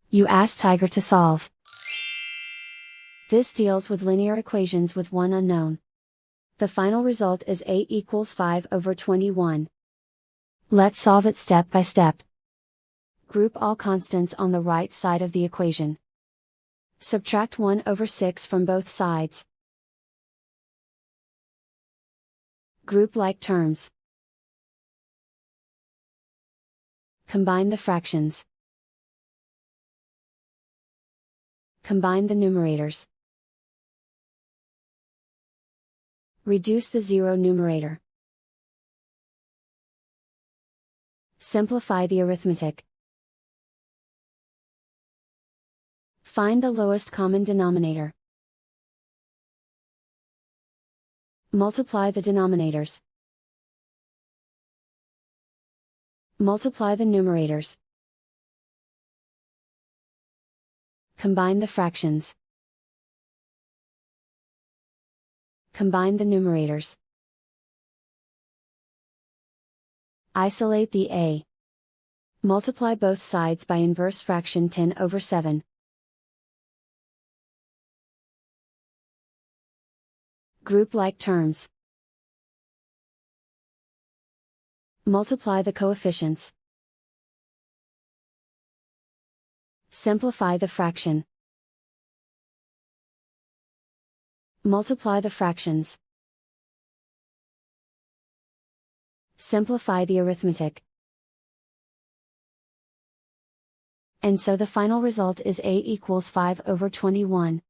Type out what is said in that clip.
You ask Tiger to solve. This deals with linear equations with one unknown. The final result is 8 equals 5/21. Let's solve it step by step. Group all constants on the right side of the equation. Subtract 1/6 from both sides. Group like terms. Combine the fractions. Combine the numerators. Reduce the zero numerator. Simplify the arithmetic. Find the lowest common denominator. Multiply the denominators. Multiply the numerators. Combine the fractions. Combine the numerators. Isolate the a. Multiply both sides by inverse fraction 10/7. Group like terms. Multiply the coefficients. Simplify the fraction. Multiply the fractions. Simplify the arithmetic. And so the final result is 8 equals 5/21.